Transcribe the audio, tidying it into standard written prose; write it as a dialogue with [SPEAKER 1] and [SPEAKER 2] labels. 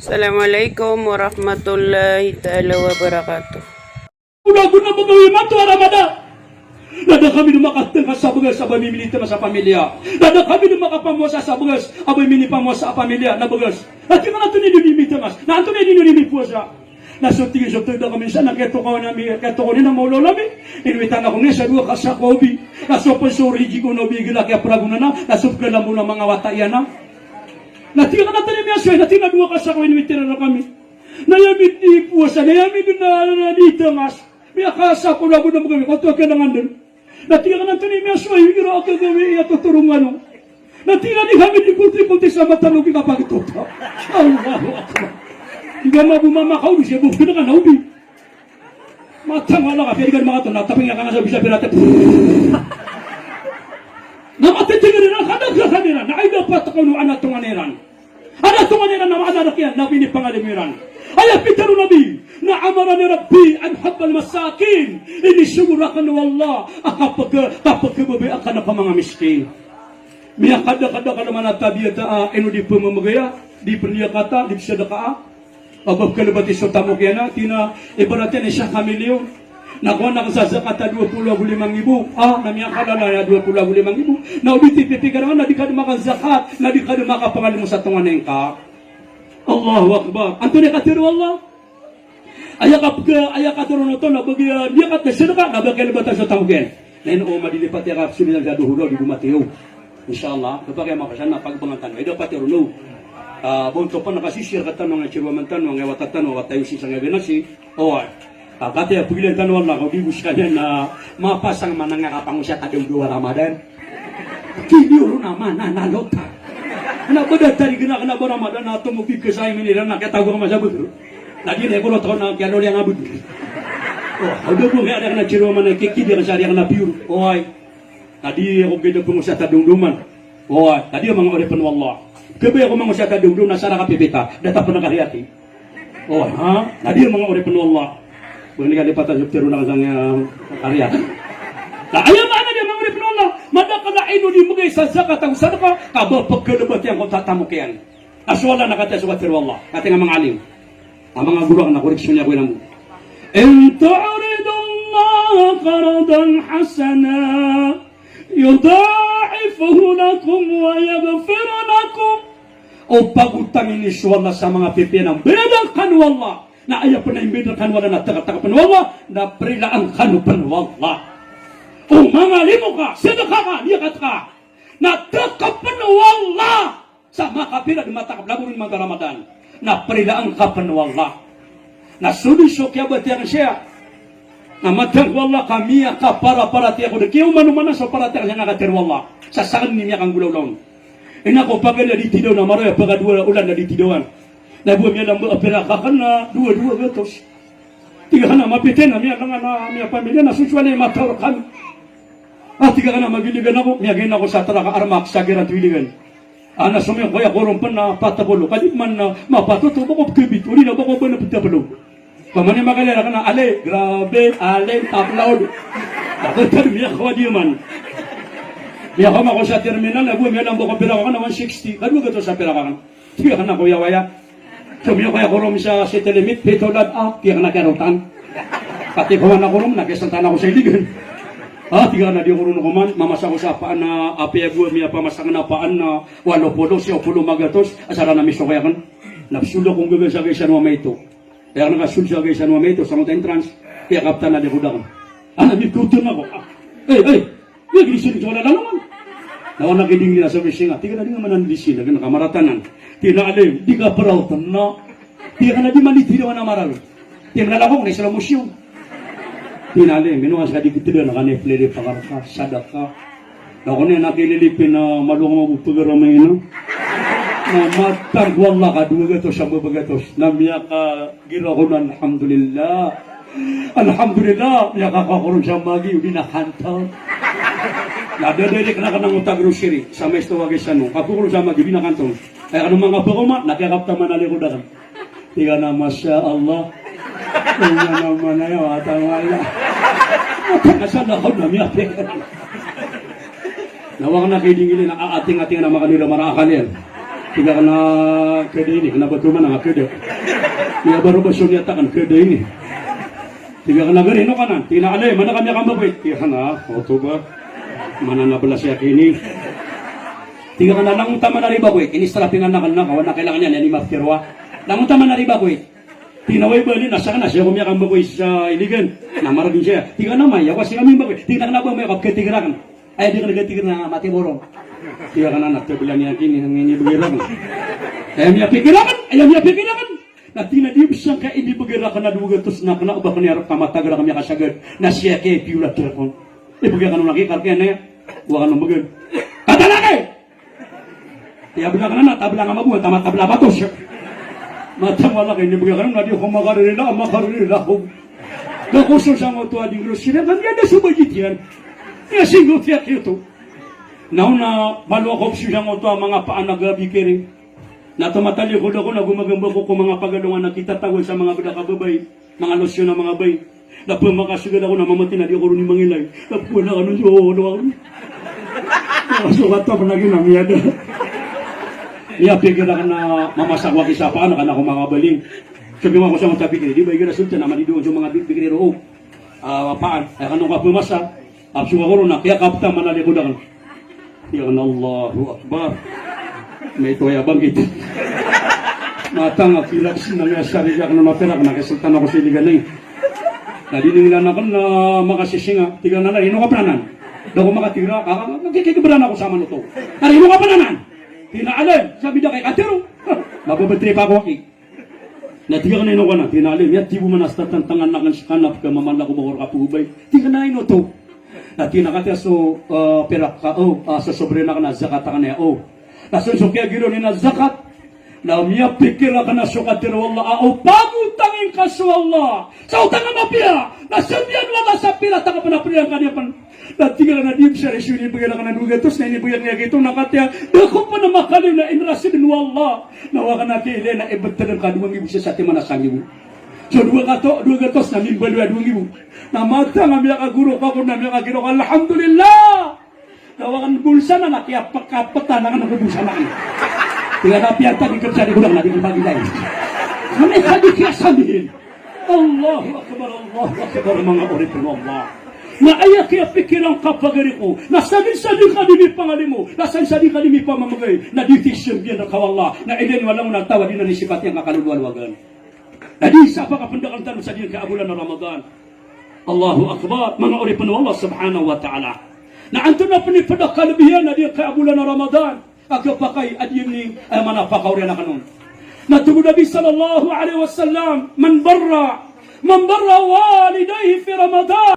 [SPEAKER 1] Assalamualaikum warahmatullahi ta'ala wabarakatuh.
[SPEAKER 2] Una-una magawin man to Ramadan. Nada kami lumakateng sa bugas abay mimilita sa pamilya. Nada kami lumakapamuasa sa bugas abay minipamuasa sa pamilya na bugas. At yung mga tunay nilimita mas. Na tunay nilimipuasa. Nasuntingin sa tuwid na kami siya. Naketo ko na maulo lami. Inuwitan ako nga sa dua kasakobi. Nasopon sa origi ko na bigila kaya praguna na. Nasupka na muna mga wataya na. Natinga ka na tayo niya siya. Natinga dua kasakobi. Inuwitan na kami. Nayamit ni puasa. Nayamit na dito mas. May akasa ko na mo na magawin. Kung ito ka nangan din. Natinga ka na tayo niya siya. Higiro ako gawin. Ituturungan mo. Natinga ni kami ni kunti-kunti sa matalugi kapag ito. Allahu Akbar. Hindi nga bumamakaw, siya bukid na ka naubi. Matang wala ka, pwede ka mga ito, nataping nga ka nga sa bisa natin. Namatitigil nila, kadag sa kanila, na ay dapat ako nung anak tunganiran. Anak tunganiran na maanarak yan, na pinipangalimuran. Ay, pitaro nabi, na amara ni Rabbi, ang habal masakin, inisumurakan na wala, kapag kababayan ka na pa mga miskin. Miya kada-kada ka naman at tabiyata, ino di pumamagaya, di perniyakata, di pisadaka. Abab kalabati sa tamo kaya na, ibaratin na siya kamilyon. Nakuha na kasasakata 25,000. Namiyak kalala na 25,000. Naubiti pipiga naman, na di ka na makazakat, na di ka na makapangalim mo sa tunganin ka. Allahu Akbar. Anto ni katiru Allah. Ayak katiro na ito, nabagyan, niyakat na siya ka, nabagyan na sa tamo kaya. Nahin o madilipat ya kapsuli na gaduhulo, di bumatiyo. Inshallah, kapag yung makasan na pagbangan tanong, ito pati runo. Bonto pa nakasisir ka tanong ng chirwaman tanong, ng watatanong, watayo si sa ngayon si Oy. Kati ya pigilan tanong lang, kung ibus ka niyan na mapasang manangakapang siya kadang 2 Ramadan. Kiniuro naman, nanalota. Nabadat tari gina ka na ba Ramadan na tumupig ka sa imin nila, nakatago ka masabot. Lagi na ikulot ako na kano liang abot. Ada po nga ada ka na chirwaman na kikidi ka sa liang na pure. Oy. Tadi ako gina po sa tadungduman. Oy. Tadi ang mga oripan wallah. Kaya ako mga usyata doon na sana kapipita, data pa nakahiyati. Nadi ang mga oripan Allah. Bukan ni kalipatan yung tiro na kasang karya. Ayaw maana dia mga oripan Allah. Madaka na ino di magay sa zakat ang sadaka, kabal pagkalabat yang kung tatamukian. Aswala na kata sa tiro Allah. Kati nga mga alim. Ang mga guru ang nakoreksyon niya ko ilang mo. In ta'uridu Allah qaradan hasana, yudha'ifuhu lakum wa yaghfir lakum. O pagutangin ni Allah sa mga pipinang bedang kanwala na ayaw po na yung bedang kanwala na taga-taga panwala na prila ang kanu panwala. O mga limo ka, sedaka ka, niyakat ka, na taga panwala sa mga kapila di matakap laburin mga Ramadan na prila ang kapanwala. Na sulisok kaya ba tiyang siya na matang wala kami ka para tiya ko. Kaya umano-mana sa para tiya siya nakatirwala sa saan niya kang gulaw-law. Inako pagay na ditidaw na maroy pagkadua ulan na ditidawan. Nabuha niya lang pinakakan na 2 gatos. Tiga ka na mapitin na miya nga pamilya na suswala yung matarakan. Tiga ka na magiligan ako. Miyagin ako sa taraka armak sa girat wiligan. Nasumiyang kaya kurumpan na patapulo. Kadit man na mapatuto bako kibit. Uli na bako ba na patapulo. Pamani magalera ka na ale. Grabe ale taplaod. Takot miya kawa di man. Iya ko mako sa terminal, nabuha miya lang bukong pira ko na 160. Kadwa ka to sa pira ka na. Tiga ka na kuya waya. Sumiyo kaya kurom sa city limit, pitolad tiga ka na karutan. Pati ko na kurom, nakisantan ako sa iligan. Tiga ka na di kurom ko man, mamasa ko sa paan na api agwa miya pamasang na paan na 80 siya 10 magatos, asara na miso kaya kan. Napsulo kong gagawin sa gaysan wa may ito. Kaya nakasul sa gaysan wa may ito, sa mga entrance, kaya kapta na di ko dakon. Nabikutin ako. Iya gilisir wala lang naman. Nawan nakiding nila sa mesinga. Tiga na di nga manandisin. Naga nakamaratanan. Tiga na alim. Di ka parautan na. Tiga na di maniti naman na maral. Tiga na lakong na isla musyong. Tiga na alim. Minuwas ka di kitila nakaneflere pakaraka. Sadaka. Ako na nakililipin na malunga mabupugaramay na. Na matagwala ka. Duwagatos sa babagatos. Namiya ka girahunan. Alhamdulillah. Alhamdulillah. Miya ka kakurun sa magi. Udi na kanta. Nadadalik na ka ng utag grocery sa may stawagay sa nung. Kapukuro sa magi. Udi na kantong. Ay anong mga paguma. Nakakapta man alikudakan. Tiga na Masya Allah. Tiga naman na yun. At ang wala. Nasa lakon na miya. Nawang nakidingili na ating-ating na makanila marakan yan. Tiga ka na kede ini, kenapa tuh mana kede? Tiga baru basyon yata kan kede ini. Tiga ka na gari, no kanan? Tina alay, mana kami akan mabait? Tiga ka na, oto ba? Mana nabalas siya kini? Tiga ka na lang tama na riba ko ini strapingan na kanina, kawan na kailangan yan, yan mafkirwa. Lang tama na riba ko Tinaway bali, nasa ka na siya, kumiyak ang bagoy sa iligan. Namaragin siya. Tiga na may, yawas siya kami bagoy. Tiga na ba may kapketigra kan? Ay, di ka nagatigra na mati borong. Tiga ka na nagtabilang niya kini, ang inibagirakan. Ayam niya pikirakan. Na tinadib siya ka inibagirakan na dugatos na kana, uba kaniyarap kamatagra kami kasagad. Na siya kaya piula kirakon. Ibagirakan nung laki, karkaya na yan. Huwag ka nung bagay. Katalakay! Tiya bilang ka na, natabla nga mabuhay, tamatabla ba to siya? Matang wala kayo, nibigyan ka na, di ko makarila ko. Nakuso siya mo ito, ading Rosina, kanya na subagit yan. Kaya singot siya kito. Nauna, maluakop siya mo ito, ang mga paan nagabi kiri. Natumatali ko na ko, nagumagamba ko kung mga pagalungan na kitatawal sa mga badakababay, mga losyon ng mga bay. Napumakasigal ako na mamati na di ako rin mangilay. Napuna ka nun, Nakasukat pa naging namiyada. Iya pikir akan na mamasak waki sa paano kana ko mga baling. Sabi mo ko sa mga pikir, di ba igira sultan naman di doon sa mga pikir ro. Paan, ay kanong ka pumasa. Apsu ko na kaya kapta manali ko dakan. Ya Allahu Akbar. May toya bangkit. Matang akilak sinang sarili ako na mapera kana kay sultan ako siligalay. Nadiningan na kan na makasisinga, tiga na lang ino ka pranan. Daw makatira ka, magkikibran ako sa manuto. Ari ino ka pranan. Tinaalim, sabi niya kay Katero. Mababatri pa ako aki. Natiga ka na ino ka na, tinaalim. Yan, di mo manastatantangan na kanap ka mamala ko bakor ka puhubay. Tiga na ino to. Natinakati so, perak ka, sa sobre na ka na zakat ka na, Nasunso kaya giro ni na zakat. Na miya pikir ka na so Katero Allah, pagutangin ka so Allah. Sa utang na mapia, nasabihan wala sa pila, taka pa na pila ka niya pan. Natinggal na diyem siya resyo ni bagalang na nugatos na inibuyang niya gito nakatya dako pa na makali na inrasi din wallah nawakan na kile na ibagtanang ka 2,000 siya sa ating manasang ibu so 2 gatos na mimbalwa 2,000 na mata nga miya kaguro ka kung na miya kagiro ka alhamdulillah nawakan bulsa na nakiapakapata na ka nagubulsa na tingnan na piyanta di kapsa di kulang na di kapagilay kami sabi kaya sabihin Allahu Akbar mga oripin Allah na ayak kaya pikiran kapagari ko, nasadin-sadin ka dimi pangalimo, nasadin-sadin ka dimi pamamagay, na ditisyon biyan na kawala, na inin walang nagtawa din na nisipat yung kakalulwalwagan. Na di sa pakapundakan tanong sa diyan kaabulan na Ramadan. Allahu Akbar, mga oripan Allah subhanahu wa ta'ala. Na anto na pinipadak kalabihan na diyan kaabulan na Ramadan, agapakay at yun ni manapakaw na kanon. Natubo Nabi sallallahu alaihi wasallam, man barra walidayhi fi Ramadan,